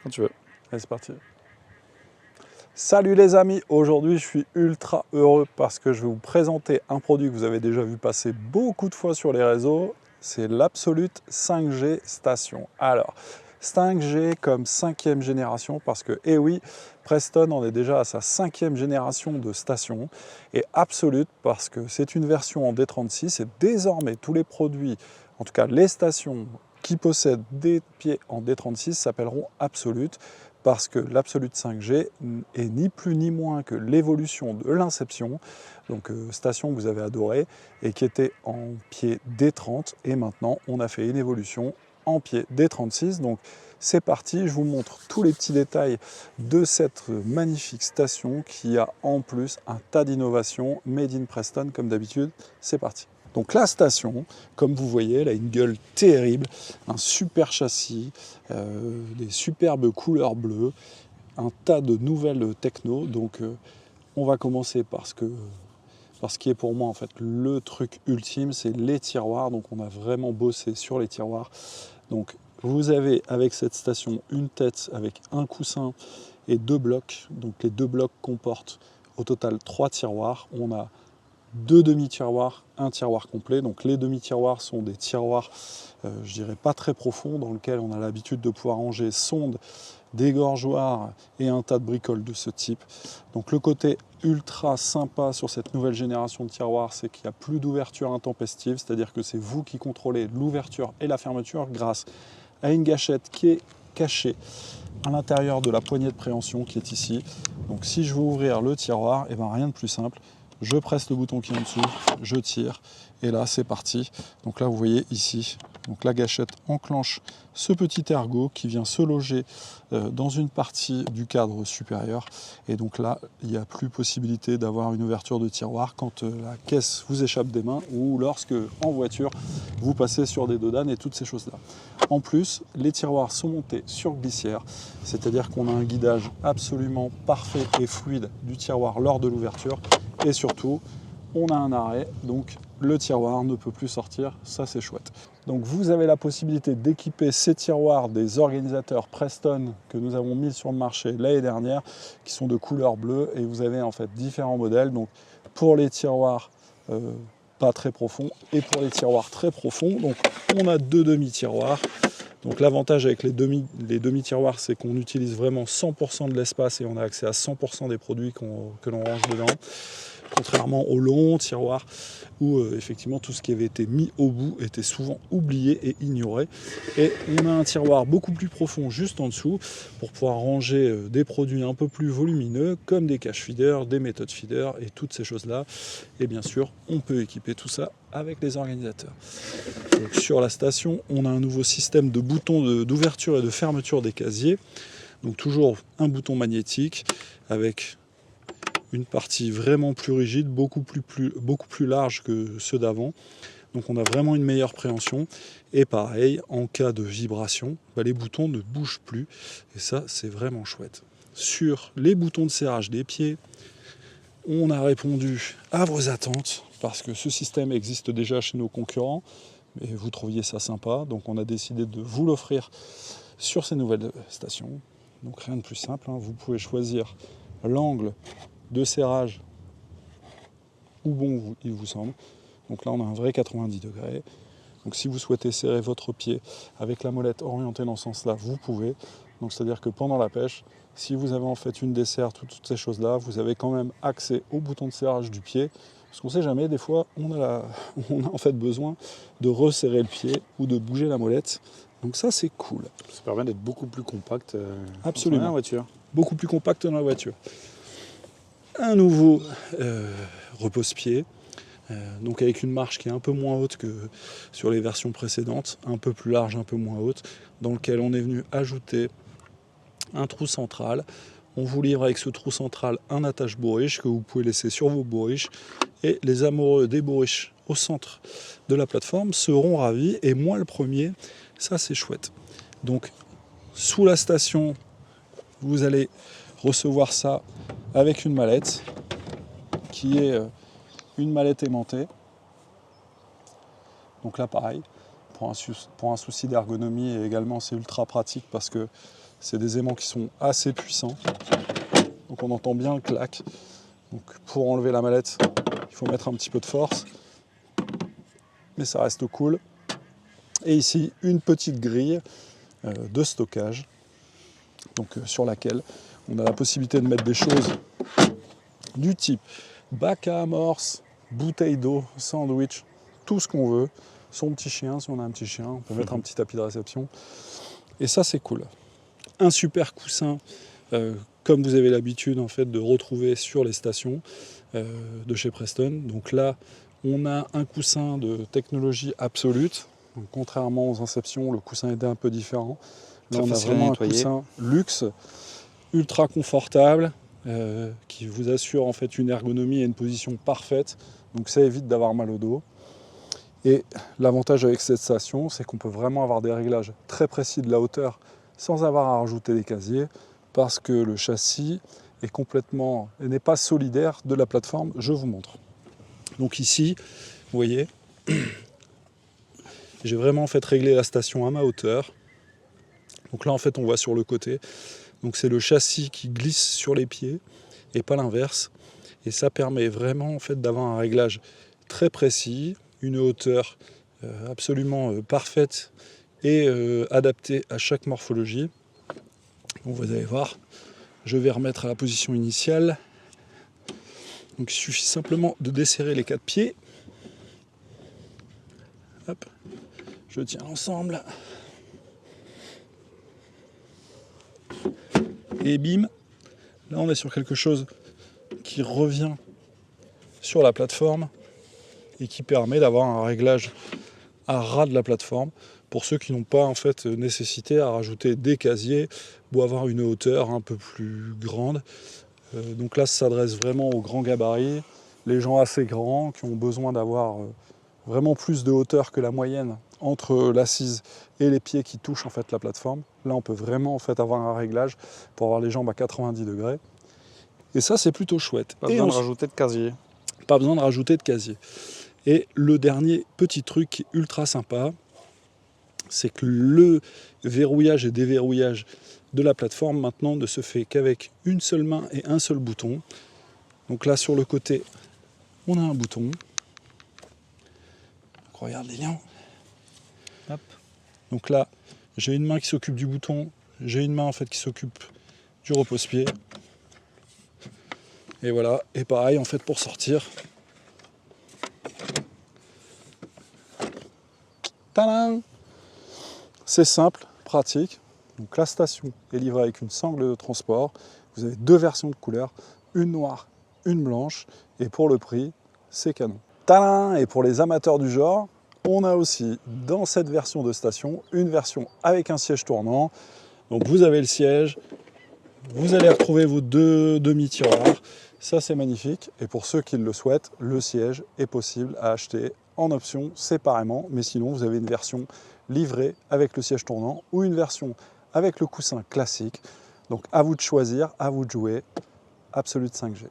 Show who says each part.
Speaker 1: Quand tu veux. Allez, c'est parti. Salut les amis, aujourd'hui je suis ultra heureux parce que je vais vous présenter un produit que vous avez déjà vu passer beaucoup de fois sur les réseaux, c'est l'Absolute 5G Station. Alors, 5G comme 5e génération parce que, eh oui, Preston en est déjà à sa 5e génération de station et Absolute parce que c'est une version en D36 et désormais tous les produits, en tout cas les stations qui possèdent des pieds en D36 s'appelleront Absolute parce que l'Absolute 5G est ni plus ni moins que l'évolution de l'Inception, donc station que vous avez adorée, et qui était en pied D30, et maintenant on a fait une évolution en pied D36, donc c'est parti, je vous montre tous les petits détails de cette magnifique station qui a en plus un tas d'innovations made in Preston comme d'habitude, c'est parti. Donc la station, comme vous voyez, elle a une gueule terrible, un super châssis, des superbes couleurs bleues, un tas de nouvelles techno. Donc on va commencer par ce qui est pour moi en fait le truc ultime, c'est les tiroirs. Donc on a vraiment bossé sur les tiroirs. Donc vous avez avec cette station une tête avec un coussin et 2 blocs. Donc les 2 blocs comportent au total 3 tiroirs. On a 2 demi-tiroirs, un tiroir complet. Donc les demi-tiroirs sont des tiroirs, je dirais pas très profonds, dans lesquels on a l'habitude de pouvoir ranger sondes, dégorgeoirs et un tas de bricoles de ce type. Donc le côté ultra sympa sur cette nouvelle génération de tiroirs, c'est qu'il n'y a plus d'ouverture intempestive, c'est-à-dire que c'est vous qui contrôlez l'ouverture et la fermeture grâce à une gâchette qui est cachée à l'intérieur de la poignée de préhension qui est ici. Donc si je veux ouvrir le tiroir, et ben rien de plus simple. Je presse le bouton qui est en dessous, je tire, et là c'est parti. Donc là vous voyez ici, donc la gâchette enclenche ce petit ergot qui vient se loger dans une partie du cadre supérieur. Et donc là, il n'y a plus possibilité d'avoir une ouverture de tiroir quand la caisse vous échappe des mains ou lorsque en voiture vous passez sur des dodanes et toutes ces choses-là. En plus, les tiroirs sont montés sur glissière, c'est-à-dire qu'on a un guidage absolument parfait et fluide du tiroir lors de l'ouverture. Et surtout, on a un arrêt, donc le tiroir ne peut plus sortir, ça c'est chouette. Donc vous avez la possibilité d'équiper ces tiroirs des organisateurs Preston que nous avons mis sur le marché l'année dernière, qui sont de couleur bleue, et vous avez en fait différents modèles. Donc pour les tiroirs pas très profonds et pour les tiroirs très profonds, donc on a 2 demi-tiroirs. Donc l'avantage avec les demi-tiroirs, c'est qu'on utilise vraiment 100% de l'espace et on a accès à 100% des produits que l'on range dedans. Contrairement aux longs tiroirs où effectivement tout ce qui avait été mis au bout était souvent oublié et ignoré. Et on a un tiroir beaucoup plus profond juste en dessous pour pouvoir ranger des produits un peu plus volumineux comme des cache feeders, des méthodes feeders et toutes ces choses-là. Et bien sûr, on peut équiper tout ça avec les organisateurs. Donc, sur la station, on a un nouveau système de boutons d'ouverture et de fermeture des casiers. Donc toujours un bouton magnétique avec une partie vraiment plus rigide, beaucoup plus large que ceux d'avant. Donc on a vraiment une meilleure préhension. Et pareil, en cas de vibration, les boutons ne bougent plus. Et ça, c'est vraiment chouette. Sur les boutons de serrage des pieds, on a répondu à vos attentes, parce que ce système existe déjà chez nos concurrents, et vous trouviez ça sympa. Donc on a décidé de vous l'offrir sur ces nouvelles stations. Donc rien de plus simple, hein. Vous pouvez choisir l'angle de serrage où bon il vous semble. Donc là on a un vrai 90 degrés. Donc si vous souhaitez serrer votre pied avec la molette orientée dans ce sens-là, vous pouvez. Donc c'est-à-dire que pendant la pêche, si vous avez en fait une desserte ou toutes ces choses-là, vous avez quand même accès au bouton de serrage du pied. Parce qu'on ne sait jamais, des fois on a en fait besoin de resserrer le pied ou de bouger la molette. Donc ça c'est cool.
Speaker 2: Ça permet d'être beaucoup plus compact
Speaker 1: Absolument.
Speaker 2: dans la voiture.
Speaker 1: Beaucoup plus compact dans la voiture. Un nouveau repose-pied, donc avec une marche qui est un peu moins haute que sur les versions précédentes, un peu plus large, un peu moins haute, dans lequel on est venu ajouter un trou central. On vous livre avec ce trou central un attache bourriche que vous pouvez laisser sur vos bourriches, et les amoureux des bourriches au centre de la plateforme seront ravis, et moi le premier, ça c'est chouette. Donc sous la station, vous allez recevoir ça avec une mallette qui est une mallette aimantée. Donc là pareil, pour un souci d'ergonomie, et également c'est ultra pratique parce que C'est des aimants qui sont assez puissants. Donc on entend bien le clac. Donc pour enlever la mallette, il faut mettre un petit peu de force. Mais ça reste cool. Et ici, une petite grille de stockage. Donc sur laquelle on a la possibilité de mettre des choses du type bac à amorce, bouteille d'eau, sandwich, tout ce qu'on veut. Son petit chien, si on a un petit chien, on peut mettre un petit tapis de réception. Et ça, c'est cool. Un super coussin, comme vous avez l'habitude en fait de retrouver sur les stations de chez Preston. Donc là, on a un coussin de technologie absolute. Donc, contrairement aux Inception, le coussin était un peu différent. Là, on a vraiment un coussin luxe, ultra confortable, qui vous assure en fait une ergonomie et une position parfaite. Donc ça évite d'avoir mal au dos. Et l'avantage avec cette station, c'est qu'on peut vraiment avoir des réglages très précis de la hauteur sans avoir à rajouter des casiers, parce que le châssis est complètement, n'est pas solidaire de la plateforme. Je vous montre. Donc ici, vous voyez, j'ai vraiment en fait réglé la station à ma hauteur. Donc là en fait on voit sur le côté, donc c'est le châssis qui glisse sur les pieds et pas l'inverse. Et ça permet vraiment en fait d'avoir un réglage très précis, une hauteur absolument parfaite et adaptée à chaque morphologie. Donc vous allez voir, je vais remettre à la position initiale. Donc il suffit simplement de desserrer les quatre pieds. Hop, je tiens l'ensemble. Et bim, là on est sur quelque chose qui revient sur la plateforme et qui permet d'avoir un réglage à ras de la plateforme pour ceux qui n'ont pas en fait nécessité à rajouter des casiers ou avoir une hauteur un peu plus grande. Donc là, ça s'adresse vraiment aux grands gabarits, les gens assez grands qui ont besoin d'avoir vraiment plus de hauteur que la moyenne entre l'assise et les pieds qui touchent en fait la plateforme. Là, on peut vraiment en fait avoir un réglage pour avoir les jambes à 90 degrés. Et ça, c'est plutôt chouette.
Speaker 2: Pas besoin de rajouter de casier.
Speaker 1: Pas besoin de rajouter de casier. Et le dernier petit truc qui est ultra sympa, c'est que le verrouillage et déverrouillage de la plateforme maintenant ne se fait qu'avec une seule main et un seul bouton. Donc là sur le côté, on a un bouton. Donc, regarde les liens. Hop. Donc là, j'ai une main qui s'occupe du bouton, j'ai une main en fait qui s'occupe du repose-pied. Et voilà, et pareil en fait pour sortir. Tadam! C'est simple, pratique. Donc la station est livrée avec une sangle de transport. Vous avez deux versions de couleurs, une noire, une blanche. Et pour le prix, c'est canon. Tadam! Et pour les amateurs du genre, on a aussi dans cette version de station une version avec un siège tournant. Donc vous avez le siège, vous allez retrouver vos deux demi-tiroirs. Ça c'est magnifique. Et pour ceux qui le souhaitent, le siège est possible à acheter en option séparément. Mais sinon, vous avez une version livrée avec le siège tournant ou une version avec le coussin classique. Donc à vous de choisir, à vous de jouer. Absolute 5G.